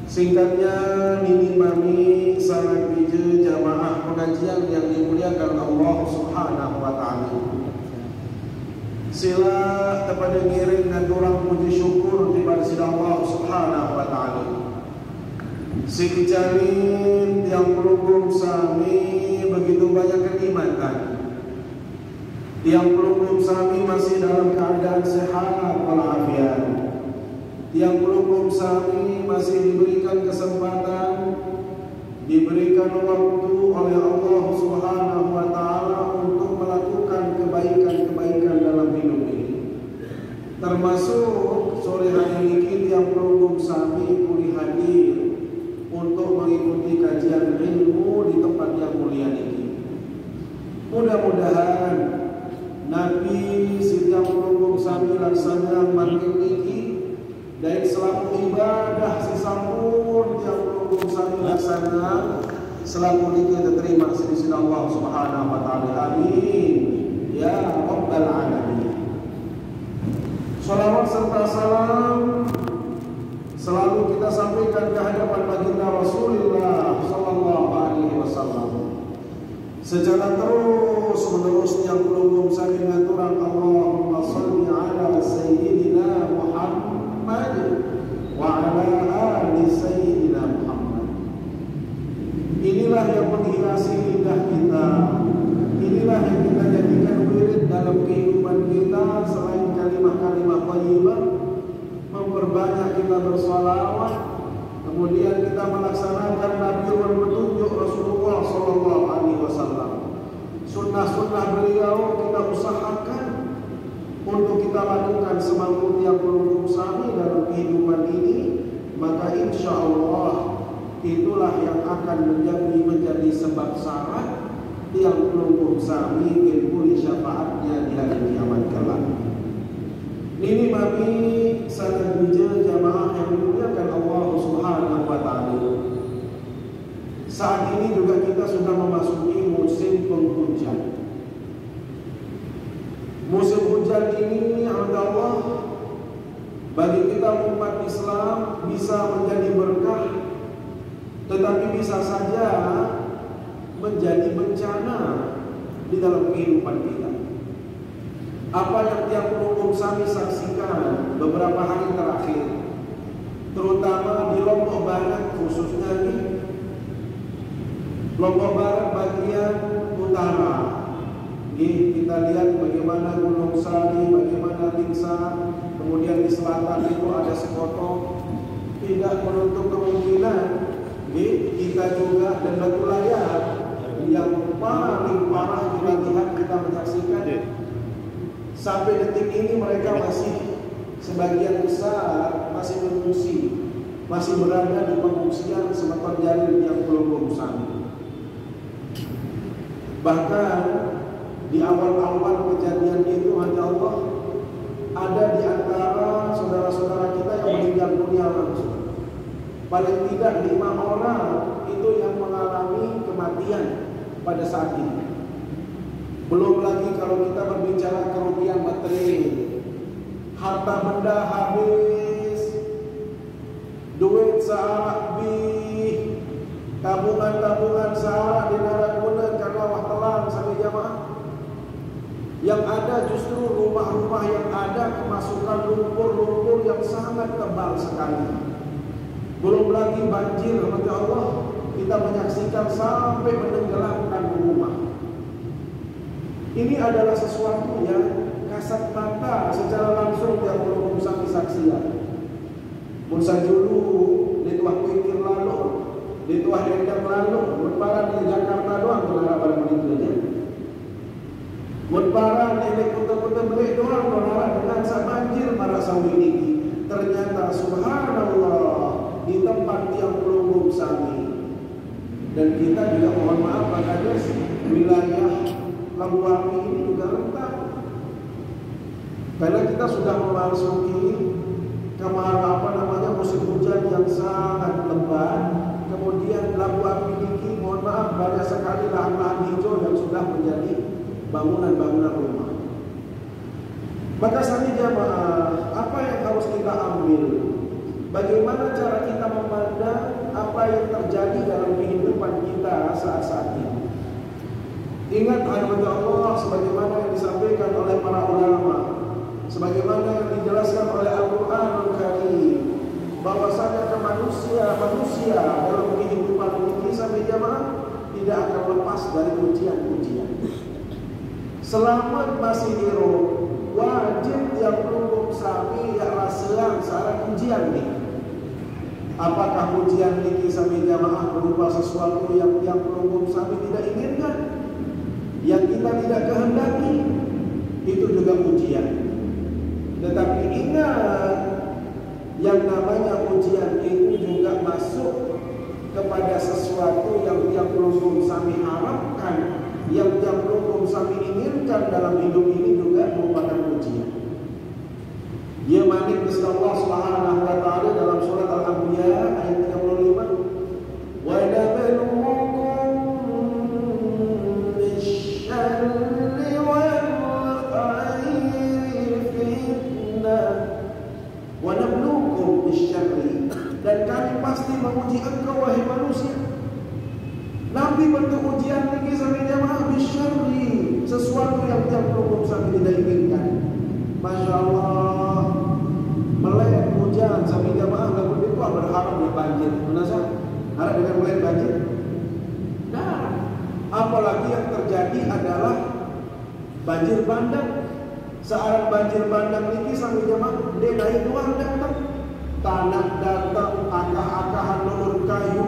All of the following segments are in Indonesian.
Singkatnya, nini mami sangat bija jamaah pengajian yang dimuliakan Allah Subhanahu wa Ta'ala. Sila kepada ngiring dan orang puji syukur kepada sida Allah Subhanahu wa Ta'ala. Sikijalin yang pelunggung sami begitu banyak kenikmatan. Yang pelunggung sami masih dalam keadaan sehat walafiat. Yang pelunggung sami masih diberikan kesempatan, diberikan waktu oleh Allah Subhanahu wa Ta'ala untuk melakukan kebaikan-kebaikan dalam hidup ini. Termasuk sore hari ini yang pelunggung sami pulih hadir untuk mengikuti kajian ilmu di tempat yang mulia ini. Mudah-mudahan Nabi setiap pelunggung sami laksana mangkil ini dan selaku ibadah sesambung yang pelunggung sami laksana selaku kita terima di sisi Allah Subhanahu wa Ta'ala. Amin ya rabbal alamin. Salawat serta salam selalu kita sampaikan ke hadapan baginda Rasulullah sallallahu alaihi wasallam. Secara terus menerus yang pelunggung sami ngaturang Allahumma shalli ala sayyidina Muhammad wa ala ali sayyidina Muhammad. Inilah yang menghiasi lidah kita. Inilah yang kita jadikan wirid dalam kehidupan kita. Selain kalimah-kalimah thayyibah, memperbanyak kita bersalawat, kemudian kita melaksanakan nabiul petunjuk Rasulullah sallallahu alaihi wasallam. Sunnah-sunnah beliau kita usahakan untuk kita lakukan semampu yang pelunggung sami dalam kehidupan ini, maka insya Allah itulah yang akan menjadi sebab syarat yang pelunggung sami ilmu syafaatnya di hari kiamat kelak. Ini mami sangat bija jamaah yang dimuliakan Allah Subhanahu wa Ta'ala. Saat ini juga kita sudah memasuki musim penghujan. Musim hujan ini Allah bagi kita umat Islam bisa menjadi berkah, tetapi bisa saja menjadi bencana di dalam kehidupan kita. Apa yang tiap pelunggung sami saksikan beberapa hari terakhir, terutama di Lombok Barat khususnya nih, Lombok Barat bagian utara. Kita lihat bagaimana Gunung Sari, bagaimana Lingsa, kemudian di selatan itu ada Sekoto. Tidak menutup kemungkinan kita juga dan Batu Layar yang paling parah kita lihat, kita menyaksikan. Sampai detik ini mereka masih sebagian besar masih mengungsi, masih berada di pengungsian sementara jalur yang pelunggung sami. Bahkan di awal-awal kejadian itu hanya Allah ada di antara saudara-saudara kita yang meninggal dunia langsung. Paling tidak 5 orang itu yang mengalami kematian pada saat ini. Belum lagi kalau kita berbicara kerugian materi, harta benda habis, duit searak bih, tabungan-tabungan searak di naraguna karena wah telang sampai jamaah. Yang ada justru rumah-rumah yang ada kemasukan lumpur-lumpur yang sangat tebal sekali. Belum lagi banjir, maka Allah kita menyaksikan sampai menenggelamkan rumah. Ini adalah sesuatu yang kasat mata secara langsung yang belum sami saksian. Musa dulu di tuah pikir lalu, di tuah endang lalu, berparah di Jakarta doang saudara pada menitnya. Berparah di kota-kota beli doang saudara dengan banjir para sawi ini. Ternyata subhanallah di tempat yang pelunggung sami. Dan kita juga mohon maaf makanya wilayah Lampu Api ini juga rentan. Karena kita sudah memasuki musim hujan yang sangat lebat. Kemudian Lampu Api ini mohon maaf banyak sekali lahan-lahan hijau yang sudah menjadi bangunan-bangunan rumah. Maka sami jamaah, apa yang harus kita ambil Bagaimana cara kita memandang apa yang terjadi dalam kehidupan kita saat-saat ini. Ingat hadirat Allah, sebagaimana yang disampaikan oleh para ulama, sebagaimana yang dijelaskan oleh Al-Quranul Karim, bahwasanya manusia dalam kehidupan ini sampai jamaah tidak akan lepas dari ujian-ujian. Selamat masih hidup, wajib yang belum sami ya rasian saat ujian nih. Apakah ujian ini sampai jamaah berupa sesuatu yang belum sami tidak inginkan, yang kita tidak kehendaki, itu juga ujian. Tetapi ingat, yang namanya ujian itu juga masuk kepada sesuatu yang belum kami harapkan, yang belum kami inginkan dalam hidup ini juga merupakan ujian. Dia manik kepada Allah Subhanahu wa taala dalam surat Al-Anbiya ayat 35. Wa nabluukum bisyarri wal khairi fitnah. Wa nabluukum bisyarri, dan kami pasti menguji engkau wahai manusia. Nabi bentuk ujian lagi sampai jamaah bisyarri, sesuatu yang belum sampai tidak inginkan. Masya Allah, melek hujan sampai jamaah lalu itu berharap dengan banjir. Benar sah? Harap dengan melek banjir. Nah, apalagi yang terjadi adalah banjir bandang. Saat banjir bandang ini sampai jamaah dia naik luar datang, tanah datang, akah-akahan lulur kayu,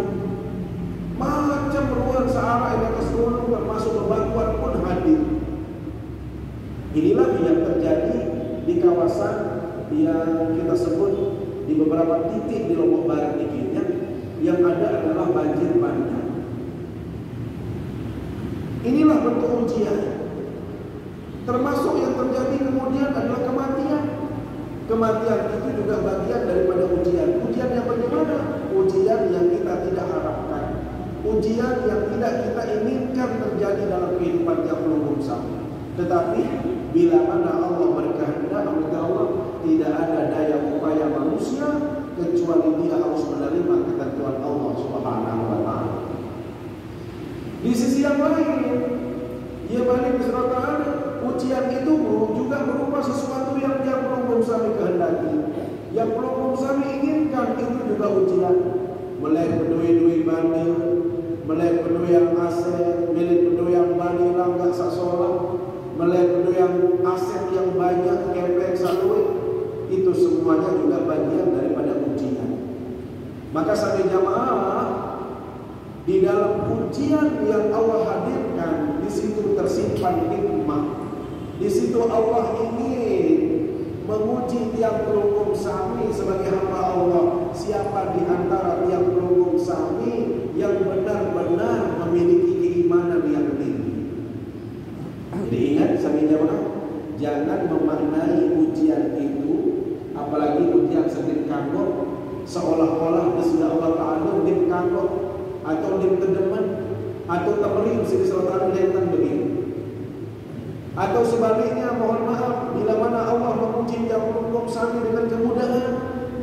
macam ruang searah yang atas gunung termasuk bebatuan pun hadir. Inilah yang terjadi di kawasan yang kita sebut di beberapa titik di Lombok Barat ini, yang ada adalah banjir bandang. Inilah bentuk ujian. Termasuk yang terjadi kemudian adalah kematian. Kematian itu juga bagian daripada ujian. Ujian yang bagaimana? Ujian yang kita tidak harapkan, ujian yang tidak kita inginkan terjadi dalam kehidupan yang belum sampai. Tetapi bila mana Allah berkehendak, maka Allah tidak ada daya upaya manusia kecuali dia harus menerima ketentuan Allah Subhanahu wa taala. Di sisi yang lain, ia balik ke surah, ujian itu juga berupa sesuatu yang belum kami kehendaki, yang belum kami inginkan, itu juga ujian. Mulai berdui-dui bandil, mulai berdui yang aset, mulai berdui yang bani langgar sasolah, mulai berdui yang aset yang banyak, kepek salui, itu semuanya juga bagian daripada ujian. Maka sampai jamaah, di dalam ujian yang Allah hadirkan, di situ tersimpan hikmah. Di situ Allah ingin menguji tiap pelukung sami sebagai hamba Allah. Siapa di antara tiap pelukung sami yang benar-benar memiliki keimanan yang tinggi. Jadi ingat sami jamaah, jangan memaknai ujian itu, apalagi ujian sedikit kangkok, seolah-olah sudah Allah Ta'ala dim kangkok atau dim tedeman atau temerin sini selatan liatan begini. Atau sebaliknya, mohon maaf, bila mana Allah menguji yang belum sami dengan kemudahan,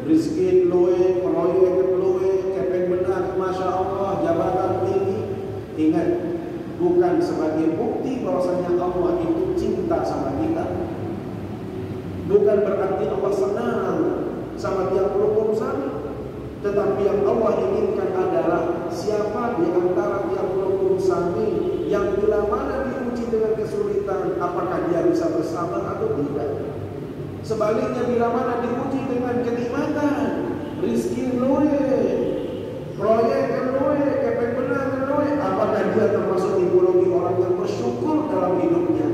rezeki loe, proyek loe, kepeng benar, masya Allah, jabatan tinggi. Ingat, bukan sebagai bukti bahwasanya Allah itu cinta sama kita. Bukan berarti Allah senang sama tiap belum sami. Tetapi yang Allah inginkan adalah siapa di antara tiap belum sami yang bila mana diuji dengan kesulitan, apakah dia bisa bersabar atau tidak. Sebaliknya bila mana diuji dengan kenikmatan, rizki loe, proyek loe, kepeng benar loe, apakah dia termasuk tipologi orang yang bersyukur dalam hidupnya.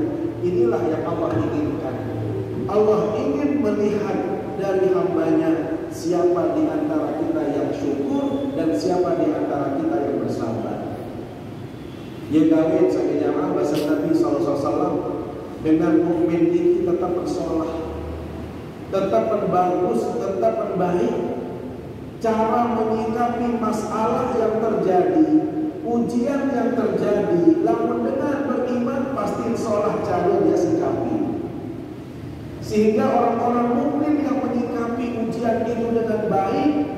Inilah yang Allah inginkan. Allah ingin melihat dari hambanya siapa di antara kita yang syukur dan siapa di antara kita yang bersabar. Ya kawin sebagai jamaah bahasa Nabi SAW, dengan mukmin ini tetap bersolah, tetap bagus, tetap baik. Cara menyikapi masalah yang terjadi, ujian yang terjadi, lamun dengan beriman pasti sholah cara dia sikapi. Sehingga orang-orang mukmin yang menyikapi ujian itu dengan baik,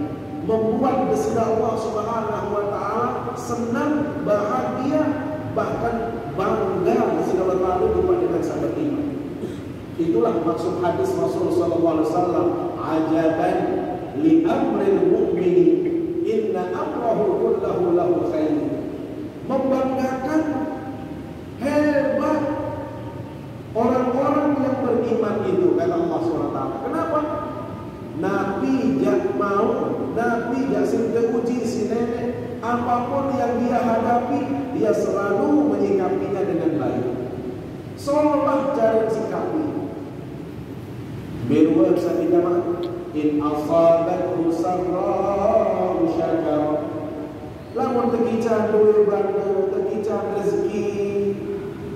saja Allah Subhanahu wa taala senang, bahagia, bahkan bangga segala lalu jumpa dengan sahabat iman. Itulah maksud hadis Rasul sallallahu alaihi wasallam, ajaban li amril mu'mini inna amrahu kullahu lahu khair. Membanggakan, hebat orang-orang yang beriman itu, kata Allah SWT. Kenapa? Nabi jak mau, Nabi jak uji si nenek, apapun yang dia hadapi, dia selalu menyikapinya dengan baik. Seolah cara sikapi. Berwa sabi jamaah, in asabathu sarra'u syakara. Lamun tekicah duwe banda, tekicah rezeki,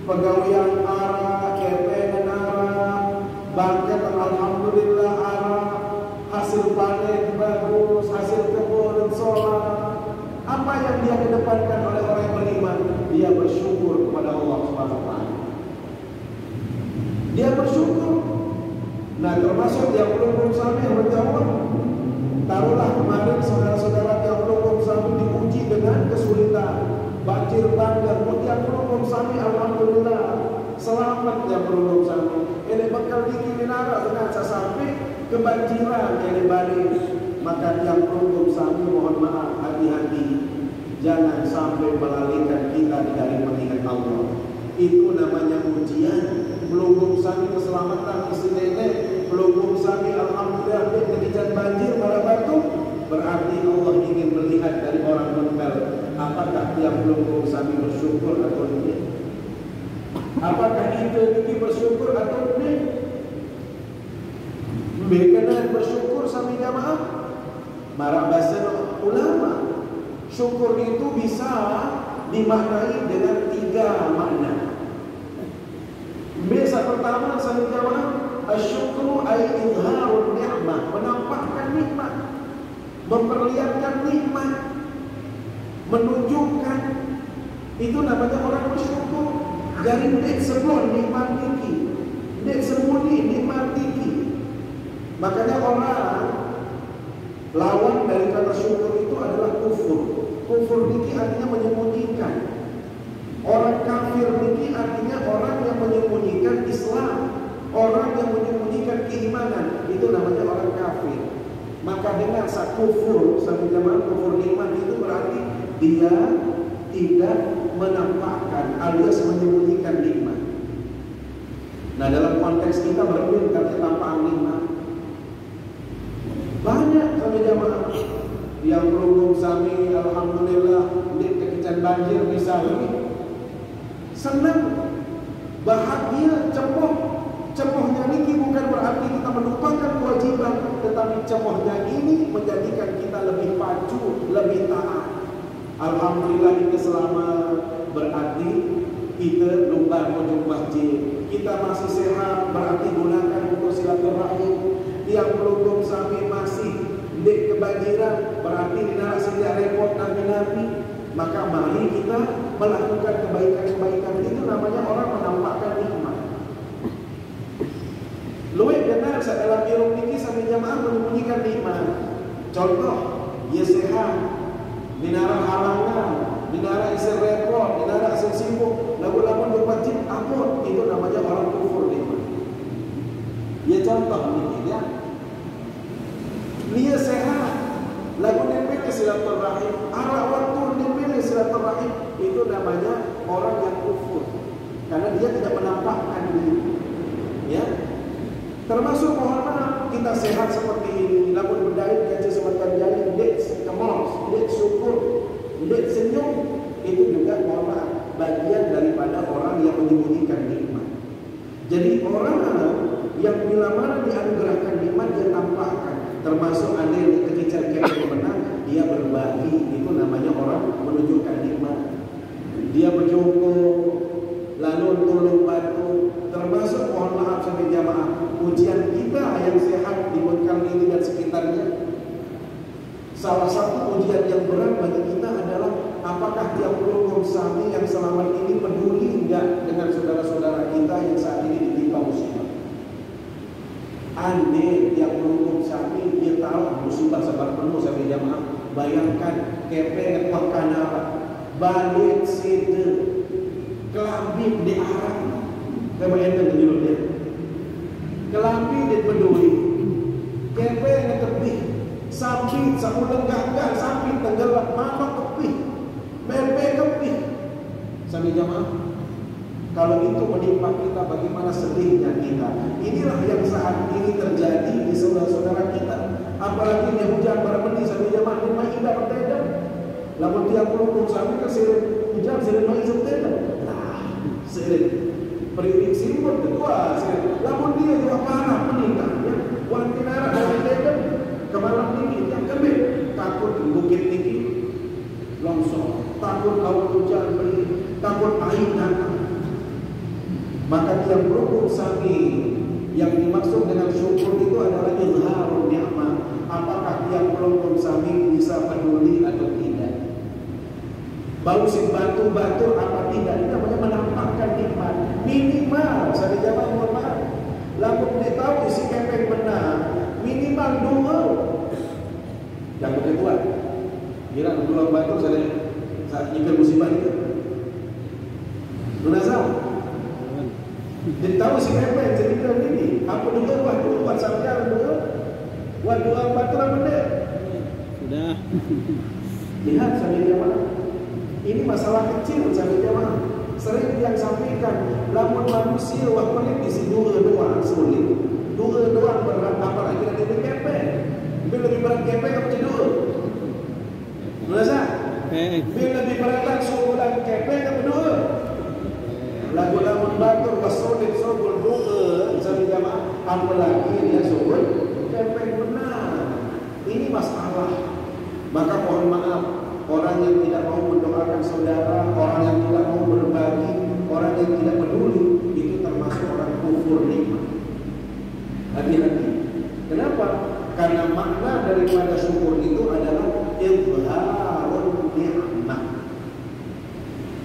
pegawaian arah, kepengen arah, bangkat alhamdulillah arah, hasil panen bagus, hasil kebun sholat. Apa yang dia kedepankan oleh orang yang beriman? Dia bersyukur kepada Allah Subhanahu wa taala. Dia bersyukur. Nah, termasuk yang belum sampai yang menjawab. Taruhlah kemarin saudara-saudara yang belum sampai diuji dengan kesulitan, banjir bandang, yang belum sampai alhamdulillah selamat yang belum sampai. Ini bakal bikin nara dengan sampai kebanjiran yang balik. Maka yang belum sampai mohon maaf, hati-hati, jangan sampai melalaikan kita dari mengingat Allah. Itu namanya ujian. Belum sampai keselamatan isi nenek, belum sampai alhamdulillah ketika banjir pada batu, berarti Allah ingin melihat dari orang munafik apakah dia belum sampai bersyukur atau tidak. Apakah itu bersyukur atau tidak? Bagaimana bersyukur sampai jamaah? Marah bahasa ulama, syukur itu bisa dimaknai dengan 3 makna. Bahasa pertama sampai jamaah, asyukru ay izharun ni'mah, menampakkan nikmat, memperlihatkan nikmat, menunjukkan. Itu namanya orang bersyukur. Dari dek sebut nikmat tinggi, dek sembunyi nikmat tinggi. Makanya orang lawan dari kata syukur itu adalah kufur. Kufur niki artinya menyembunyikan. Orang kafir niki artinya orang yang menyembunyikan Islam, orang yang menyembunyikan keimanan. Itu namanya orang kafir. Maka dengan kufur, sampai zaman kufur nikmat itu berarti dia tidak menampakkan alias menyembunyikan nikmat. Nah, dalam konteks kita berbeda kata tampang nikmat. Banyak kami jamaah yang berhubung sami alhamdulillah di kekican banjir misalnya senang, bahagia, cemohnya ini bukan berarti kita melupakan kewajiban, tetapi cemohnya ini menjadikan kita lebih pacu, lebih taat. Alhamdulillah kita selamat, berarti kita lupa mengunjung masjid. Kita masih sehat, berarti gunakan untuk silaturahim. Yang belum sampai masih di kebanjiran, berarti tidak tidak repot nabi-nabi. Maka mari kita melakukan kebaikan-kebaikan. Itu namanya orang menampakkan nikmat. Luwih benar dalam ilmu ini sampai jamaah menyembunyikan nikmat. Contoh, dia sehat, dinara halangan, dinara isi repot, dinara isi sibuk, lagu-lagu berwajib ampun. Itu namanya orang kufur nikmat. Ya contoh ini ya. Dia sehat, lagu nempel silaturahim, arah waktu nempel silaturahim, itu namanya orang yang kufur. Karena dia tidak menampakkan diri. Ya. Termasuk mohon maaf, kita sehat seperti ini, lagu berdaya gaji sebentar jadi, dek kemos, dek syukur, dek senyum, itu juga mohon maaf bagian daripada orang yang menyembunyikan nikmat. Jadi orang yang bila mana dianugerahkan nikmat dia tampakkan. Termasuk ada yang ketika menang dia berbagi, itu namanya orang menunjukkan nikmat. Dia berjongkok, lalu tolong bantu. Termasuk mohon maaf sampai jamaah, ujian kita yang sehat di Mekah ini dan sekitarnya. Salah satu ujian yang berat bagi kita adalah apakah tiap pelukung sami yang selamat ini peduli enggak dengan saudara-saudara kita yang saat ini ditimpa musibah. Andai tiap pelukung sami dia tahu musibah sebab penuh sampai jamaah, Bayangkan kepeng kuah kanara, balik sede, kelambi di arang. Kamu enten di dia. Kelambi di peduli, kepeng tebih, sapi samulang gagal, sapi tenggelam, mana kepih, bebek kepih. Sami jamaah. Kalau itu menimpa kita, bagaimana sedihnya kita. Inilah yang saat ini terjadi di saudara-saudara kita. Apalagi yang hujan berhenti sampai jamaah di Maidah berbeda. Lalu tiap puluh sampai ke sirin hujan sirin Maidah berbeda. Nah, sirin prediksi pun kedua sirin. Lalu dia juga parah meninggalnya. Wanita darah dari berbeda ke malam tinggi yang kembali takut bukit tinggi longsor, takut laut hujan beri, takut air datang. Maka tiap rukun sami yang dimaksud dengan syukur itu adalah izharun nikmat. Apakah tiap rukun sami bisa peduli atau tidak? Bau si batu-batu apa tidak? Ini namanya menampakkan nikmat. Minimal saya jawab mohon maaf. Lalu dia tahu isi kepeng benar. Minimal 2. Yang kedua, kira 2 batu saya nyikir musibah itu. Lunasa. Dia tahu si kepeng cerita ini. Apa dulu buat sampai dulu. Buat 2 batu lah benda. Sudah. Lihat sampai jamaah. Ini masalah kecil sampai jamaah. Sering yang sampaikan, lamun manusia waktu isi 2 doang sulit. 2 doang berat apa lagi nanti kepeng. Bila lebih berat kepeng apa cedul? Merasa? Bila lebih berat suulan kepeng apa dulu? Lagu-lagu batur wasolit sobul doa sampai jamaah. Apalagi dia sobul kepeng benar. Ini masalah. Maka mohon maaf, orang yang tidak mau mendoakan saudara, orang yang tidak mau berbagi, orang yang tidak peduli, itu termasuk orang kufur nikmat. Hati-hati. Kenapa? Karena makna daripada syukur itu adalah izharun ni'mah.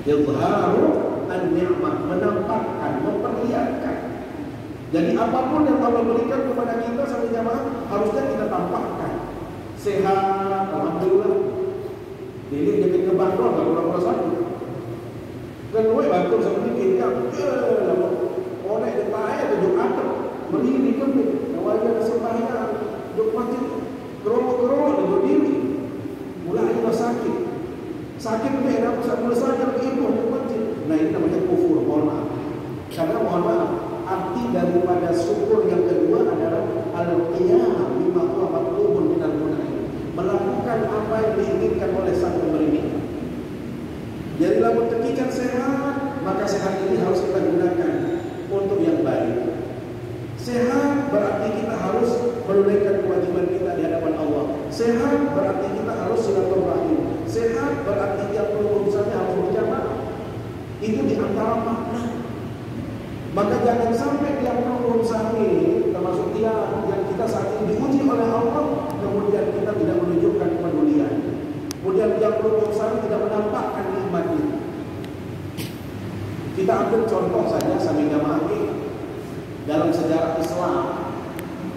Izharun an-ni'mah, menampakkan, memperlihatkan. Jadi apapun yang Allah berikan kepada kita sampai jamaah harusnya kita tampakkan. Sehat, alhamdulillah. Jadi jadi kebanggaan kalau orang sakit. Kan gue bantu seperti kita. Orang yang bahaya tujuh atas berdiri kembali. Awalnya kesempatan duduk masjid keromok-keromok dan berdiri. Mulai juga sakit. Sakit ni nak mulai sakit ibu masjid. Nah ini namanya kufur. Mohon maaf. Karena mohon maaf. Arti daripada syukur yang kedua adalah al-qiyam bima huwa matlubun minal mun'im. Melakukan apa yang diinginkan oleh sang pemberi nikmat. Jadi lamun ketika sehat, maka sehat ini harus kita gunakan untuk yang baik. Sehat berarti kita harus menunaikan kewajiban kita di hadapan Allah. Sehat berarti kita harus silaturahim. Sehat berarti tiap urusannya harus berjamaah. Itu di antara makna. Maka jangan sampai tiap urusan ini, termasuk dia yang kita saat ini diuji oleh Allah, kemudian kita tidak menunjukkan kepedulian. Kemudian tiap urusan tidak menampakkan nikmat itu. Kita ambil contoh saja sambil jamaah dalam sejarah Islam.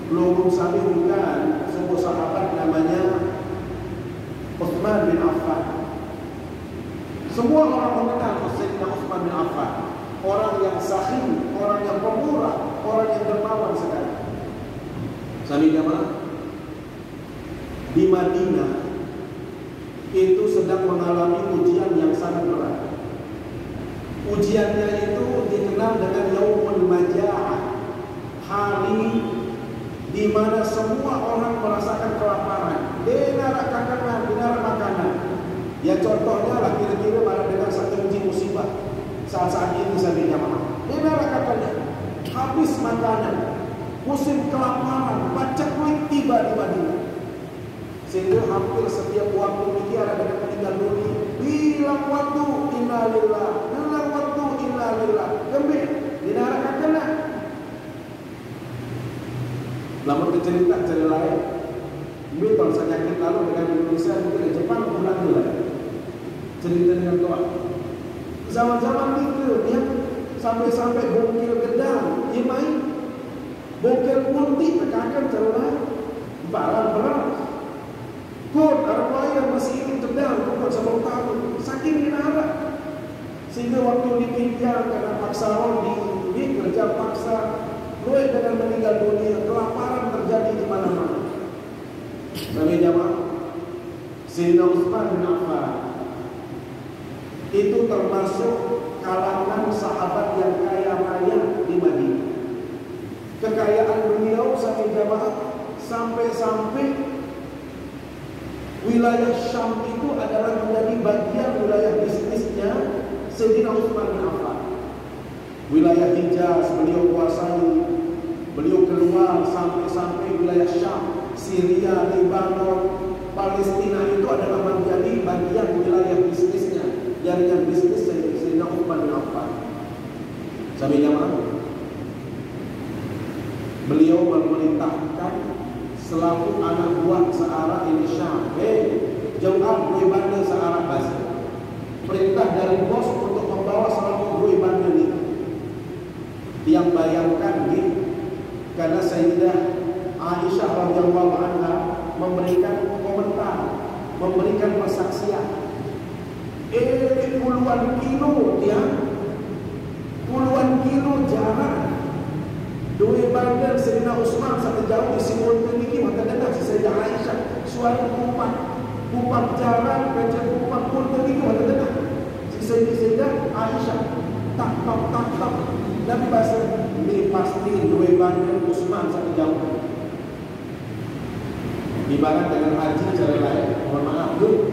Belum sampai bukan sebuah sahabat namanya Utsman bin Affan. Semua orang mengenal Sayyidina Utsman bin Affan. Orang yang sahih, orang yang pemurah, orang yang dermawan sekali. Sambil jamaah di Madinah itu sedang mengalami ujian yang sangat berat. Ujiannya itu dikenal dengan Yaumul Maja'ah, hari di mana semua orang merasakan kelaparan, dengar makanan. Ya contohnya lah kira-kira pada dengan satu uji musibah saat ini sambil jamaah. Dengar katakannya habis makanan, musim kelaparan, baca kuih tiba di Madinah. Sehingga hampir setiap waktu bicara dengan meninggal dunia, bilang waktu innalillah, bilang waktu innalillah, gembir dinarakan kena. Lamun cerita lain, ini kalau saya yakin lalu dengan Indonesia mungkin di Jepang bulan bulan cerita dengan Tuhan. Zaman-zaman itu dia sampai bongkil gedang, imai bongkil putih tekakan celah barang beras. Kod arwah yang Sehingga waktu ditinggal karena paksa di kerja paksa, Luwe dengan meninggal dunia, kelaparan terjadi di mana-mana. Nabi jamaah, Sayyidina Utsman bin Affan itu termasuk kalangan sahabat yang kaya raya di Madinah. Kekayaan beliau sampai wilayah Syam itu adalah menjadi bagian wilayah bisnisnya Sayyidina Utsman bin Affan. Wilayah Hijaz beliau kuasai, beliau keluar sampai wilayah Syam, Syria, Lebanon, Palestina itu adalah menjadi bagian wilayah bisnisnya, jaringan bisnis Sayyidina Utsman bin Affan. Sampai jamaah, beliau memerintahkan selaku anak buah searah ini Syam, jauhan gue bandel searah Basra. Perintah dari bos untuk membawa selaku gue bandel ini. Yang bayangkan karena Sayyidah Aisyah radhiyallahu anha memberikan komentar, memberikan persaksian. Puluhan kilo jarak dua bandar Sayyidina Utsman satu jauh di Simon memiliki maka dengar Sayyidah Aisyah suara kupat jalan macam kupat pun memiliki maka dengar Sayyidah Aisyah tak Nabi bahasa ini pasti dua bandar Utsman satu jauh. Ibarat dengan haji cara lain, mohon maaf dulu,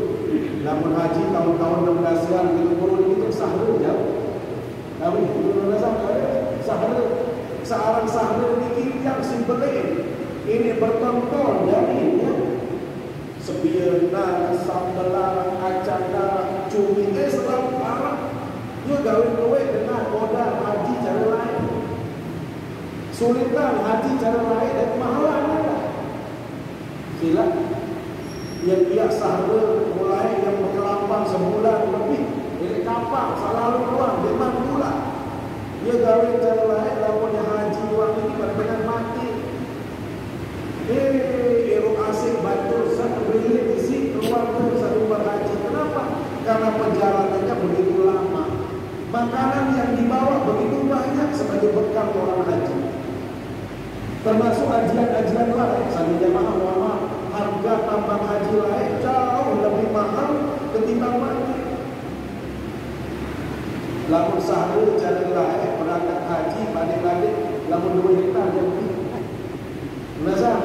namun haji tahun-tahun 16-an itu turun itu sahur jauh. Tapi itu sahur searang ini yang simpelin ini bertonton dari sebiar darah, sambal darah, acang darah, cumi selalu parah. Dia gawin duit dengan modal haji cara lain. Sulitlah haji cara lain dan mahalan ada. Sila yang biasa mulai yang berkelampang sebulan lebih, ini kapal selalu keluar memang pula. Dia gawin cara lain, lawannya haji orang ini dengan mati. Eruk asing batul satu bilik isi keluar dari satu berhaji. Kenapa? Karena perjalanannya begitu lama. Makanan yang dibawa begitu banyak sebagai bekal orang haji. Termasuk ajian-ajian lain. Sambil jamaah ulama, harga tambang haji lain jauh lebih mahal ketimbang mati. Lamun sahur cara lain berangkat haji balik-balik lamun 2 hektar jadi. Nazar,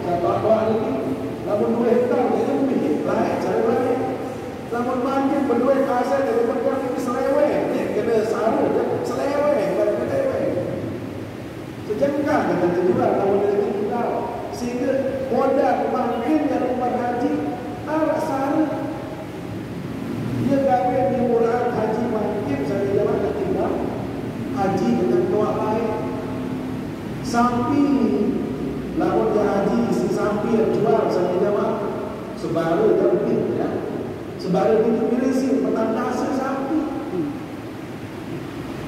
kata ini lamun 2 hektar jadi lebih lain cara lain. Lamun mati berdua kasar jadi berkali selewe. Kena sahur selewe, selewe. Sejengkang dengan terjual lamun dari kita. Sehingga modal makin yang umat haji arah sahur. Dia gawe di murah haji makin saya jalan ketimbang haji dengan doa lain. Sampai lamun dia haji isi sampai yang jual saya jalan sebaru lebih ya. Sebaru itu pilih sih petandasa sampai.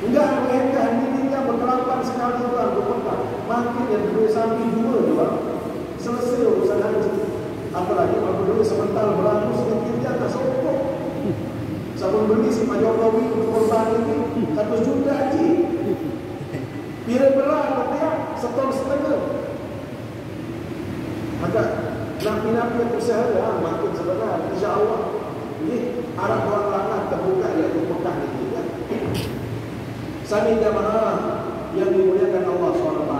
Enggak mereka ini yang berkelapan sekali doang berpetak. Makin yang dua sampai 2 doang. Selesai urusan haji. Apalagi kalau dulu sebentar beratus sedikitnya tak sokok. Sabun beli si Pak Jokowi untuk korban ini 1 juta haji. Bila berat ya 1,5. Maka napi-napi usaha ya makin sebenarnya insya-Allah ini arah orang langah terbuka ya untuk Mekah ini ya. Sami jamaah yang dimuliakan Allah SWT.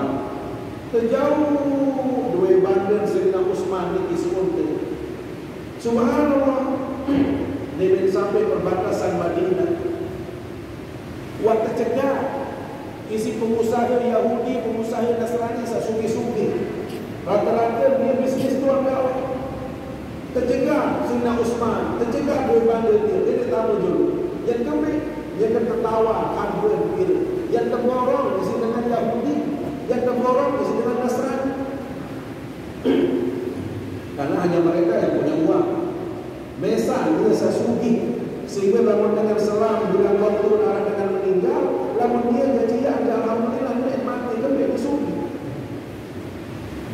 Terjauh 2 bandar Sayyidina Utsman di Sunte. Subhanallah. Dia sampai perbatasan Madinah. Waktu cegah isi pengusaha Yahudi, pengusaha Nasrani sasugi-sugi. Rata-rata dia bisnis tuan gawe. Tercegah Sayyidina Utsman, tercegah 2 bandar dia tahu dulu. Yang kami dia akan tertawa, kabur begitu. Yang terborong isi dengan Yahudi, yang terborong isi dengan Nasrani. Karena hanya mereka yang punya uang. Mesa dia sasugi sehingga lamun dengan selang bulan waktu orang dengan meninggal, lamun dia jadi ada alhamdulillah dia mati kan dia disugi.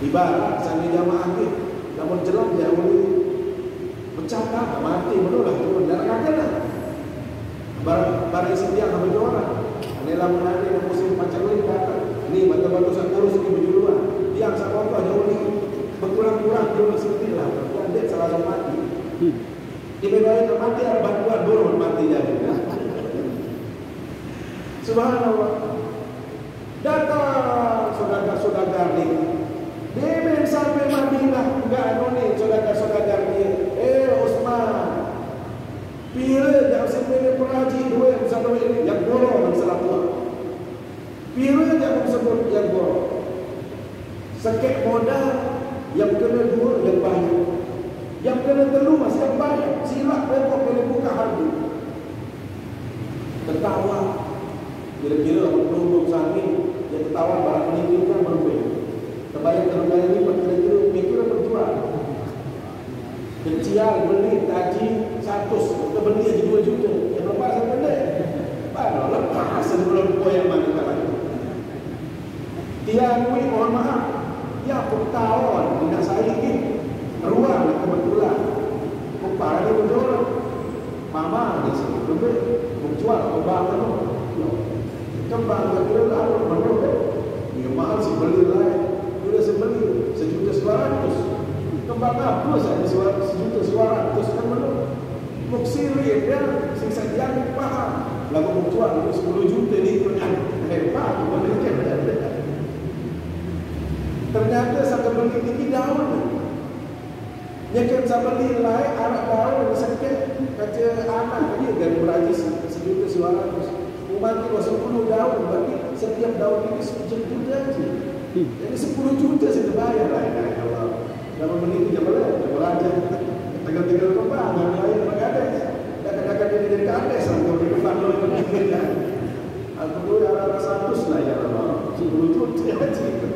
Ibarat sambil jamaah ini, lamun jelang dia boleh bercakap mati menulah turun darah kagak. Barang isi dia nggak berjuara. Inilah menanti yang musim macam ini kata. Ini batu-batu saya kurus ini berjuara. Dia sama apa jauh ni berkurang-kurang dulu sedikit lah. Dia selalu mati. Di bawah itu mati ada bantuan burung mati jadi. Subhanallah. Datang saudara-saudara ni. Dia sampai Madinah enggak anoni saudara-saudara dia. Osman. Pira yang sebenarnya peraji dua yang satu ini yang borong yang salah tua. Pira yang sebut yang borong. Sekek modal yang kena dua yang banyak. Yang kena telu masih yang banyak. Silap pokok kena buka hati. Ketawa. Kira-kira peluru sami yang ketawa barang meninggikan berbeda. Terbayang ini kira-kira mikir berjual. Kecil beli taji 100, kita beli aja 2 juta. Yang lepas saya beli. Baru lepas sebelum kau yang mana kata. Dia akui mohon maaf. Ya bertahun tidak saya ini ruang kebetulan. Kupara dia berjual. Mama di sini beli menjual kembang tu. Kembang kira lalu menurut. Dia mahal si beli lain. Dia sebeli 1.200.000. Kembang apa saja 1.200.000 kan menurut. Muksiri dia sisa yang paham. Lalu menjual 10 juta ni punya hebat. Ternyata saya beli tinggi daun. Yang saya beli lain anak daun sakit kata anak dia dari Perancis 1.200.000. Umat itu 10 daun berarti setiap daun ini 1 juta saja. Jadi 10 juta saya bayar lah. Kalau dalam menit je boleh, belajar. Tegal-tegal kembang, yang lain berkades. Kadang-kadang dia jadi kades, kalau dia kembang lalu meninggal. Aku dulu ada 100 lah ya Allah. 10 juta saja.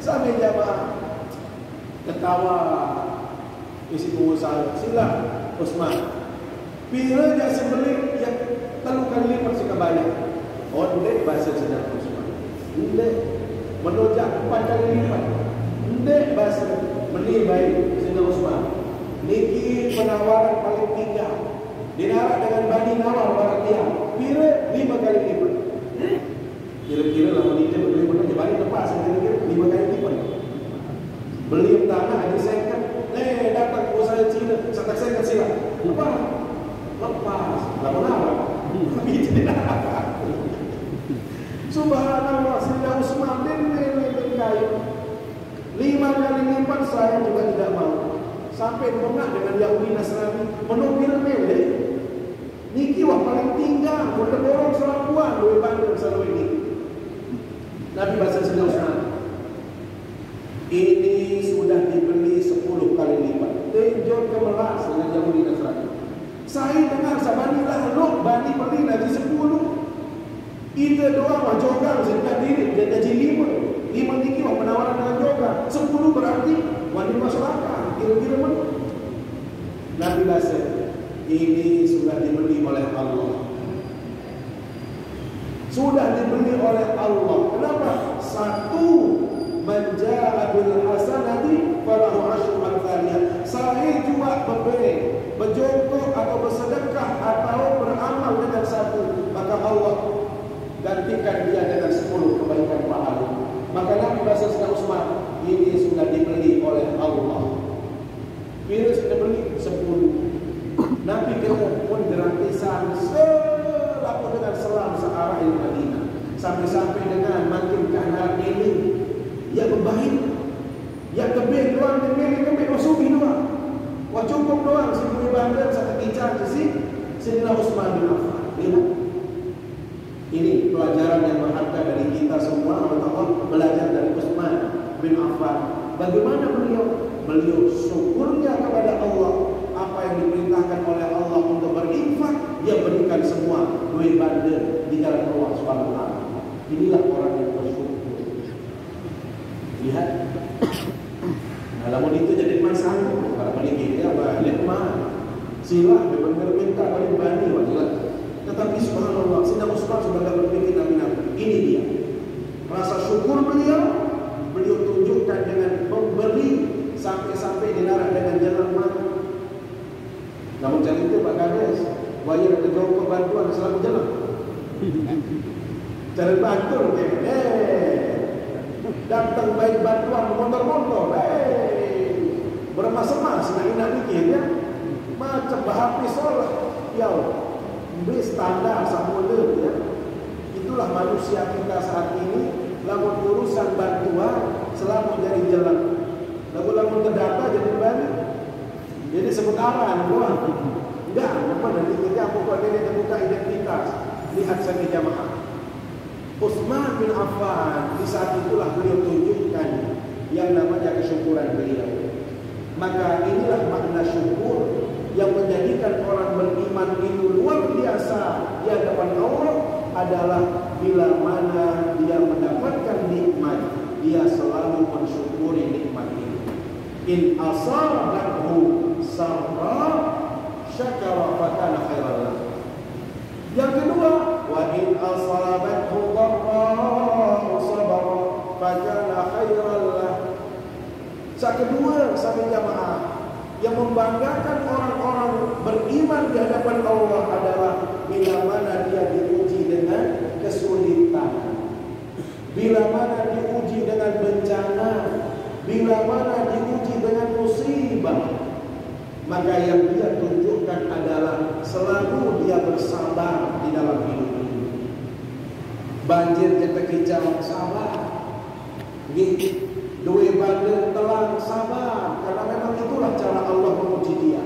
Sampai jamaah ketawa isi pengusaha. Sila Osman. Bila dia sembelih yang telu kali lipat si kebayang. Ondek bahasa sedang Osman. Ondek menojak 4 kali lipat. Ondek bahasa menibai sedang Osman. Niki penawaran paling tinggal. Dinarak dengan bani nawar barang dia. Bila 5 kali lipat. Kira-kira lah wanita beli mana je balik lepas kira-kira 5 kali lipat. Beli tanah aja second. Datang usaha Cina, saya second sila. Lepas. Lama-lama. Tapi tidak apa. Subhanallah, Sayyidina Utsman bin kayu. 5 kali lipat saya juga tidak mau. Sampai pernah dengan Yahudi Nasrani menukil mele. Niki wah paling tinggal, berborong selapuan dua bandar selalu ini. Nabi bahasa Sayyidina Utsman. Ini sudah dibeli 10 kali lipat. Tenjor kemelas dengan Yahudi Nasrani. Saya dengar sabani lalu bani beli lagi 10. Itu doang wah jogar sejak diri dia jadi 5 niki wah penawaran dengan jogar 10 berarti wajib masyarakat kira-kira mana. Nabi bahasa ini sudah dibeli oleh Allah. Sudah dibeli oleh Allah. Kenapa? Satu, menja'a bil hasanati falahu asyru amsalha. Saya juga berjongkok atau bersedekah atau beramal dengan satu, maka Allah gantikan dia dengan 10 kebaikan pahala. Maka Nabi bahasa Sayyidina Utsman, ini sudah dibeli oleh Allah. Bila sudah beli 10. Nabi kata pun gratisan selaku dengan selam searah di Madinah. Sampai-sampai dengan makin kanan ini ya berbaik. Ya kebin doang kebin masubi doang. Wah cukup doang si bandar satu kicar si Sayyidina Utsman bin Affan. Lihat. Ini pelajaran yang berharga dari kita semua. Allah belajar dari Utsman bin Affan. Bagaimana beliau syukurnya kepada Allah. Apa yang diperintahkan oleh Allah untuk berinfak, dia berikan semua duit bandar di jalan Allah Subhanahu wa taala. Inilah orang yang bersyukur. Lihat. Nah, lamun itu jadi masalah. Para peninggi dia apa? Lemah. Sila benar minta balik bani wajib. Tetapi subhanallah, Sayyidina Utsman sudah berpikir Nabi. Ini dia. Rasa syukur beliau tunjukkan dengan memberi sampai dinarak dengan jalan mati. Namun cerita Pak Kades, bayar ke jauh ke bantuan selalu jalan. Cari bantuan, datang baik bantuan motor-motor, bermas-mas, nak bikin ya, macam bahap pisau, ya, beri standar samula ya. Itulah manusia kita saat ini. Lamun urusan bantuan selalu jadi jalan. Lamun terdata jadi balik. Jadi sebenarnya doang. Enggak, apa dari kita pokoknya dia terbuka identitas. Lihat saja jamaah. Utsman bin Affan di saat itulah beliau tunjukkan yang namanya kesyukuran beliau. Maka inilah makna syukur yang menjadikan orang beriman itu luar biasa di hadapan Allah adalah bila mana dia mendapatkan nikmat, dia selalu mensyukuri nikmat itu. In asabathu sarra syakara fa kana khairan lahu. Yang kedua, wa in asabathu dharra sabara fa kana khairan lahu. Yang kedua, sahabat jamaah, yang membanggakan orang-orang beriman di hadapan Allah adalah bila mana dia diuji dengan kesulitan, bila mana diuji dengan bencana, bila mana diuji dengan musibah, maka yang dia tunjukkan adalah selalu dia bersabar di dalam hidup ini. Banjir kita kicau, sabar. Dua badan telang, sabar. Karena memang itulah cara Allah menguji dia.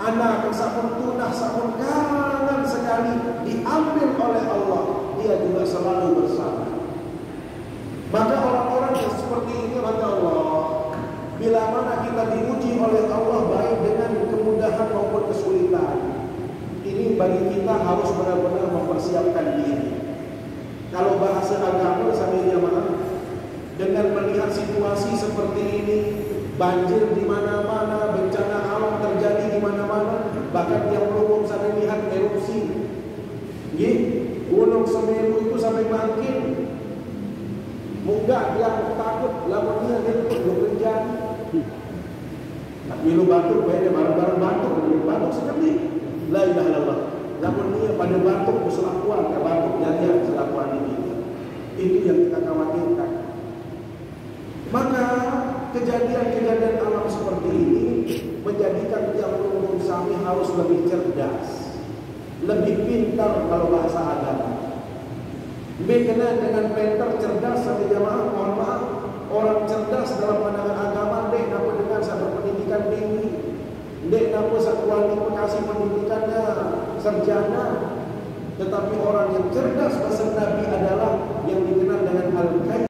Anak sabun tunah, sabun kanan sekali diambil oleh Allah, dia juga selalu bersabar. Maka orang-orang yang seperti ini, kata Allah, bila mana kita diuji oleh Allah baik dengan kemudahan maupun kesulitan, ini bagi kita harus benar-benar mempersiapkan diri. Kalau bahasa agama sambil jamaah, dengan melihat situasi seperti ini, banjir di mana-mana, bencana alam terjadi di mana-mana, bahkan yang belum sampai lihat erupsi, Gunung Semeru itu sampai bangkit. Munggah yang takut, lawannya dia bekerja. Tapi lu batuk, bayar barang-barang batuk sekali. La ilaha illallah. Namun dia pada batuk keselakuan, batuk jadi keselakuan ini. Itu yang kita khawatirkan. Maka kejadian-kejadian alam seperti ini menjadikan yang umum kami harus lebih cerdas, lebih pintar kalau bahasa agama. Bagaimana dengan pintar cerdas sampai jamaah, mohon maaf, orang cerdas dalam pandangan agama dek apa dengan satu pendidikan tinggi, dek apa satu kualifikasi pendidikannya sarjana, tetapi orang yang cerdas bahasa Nabi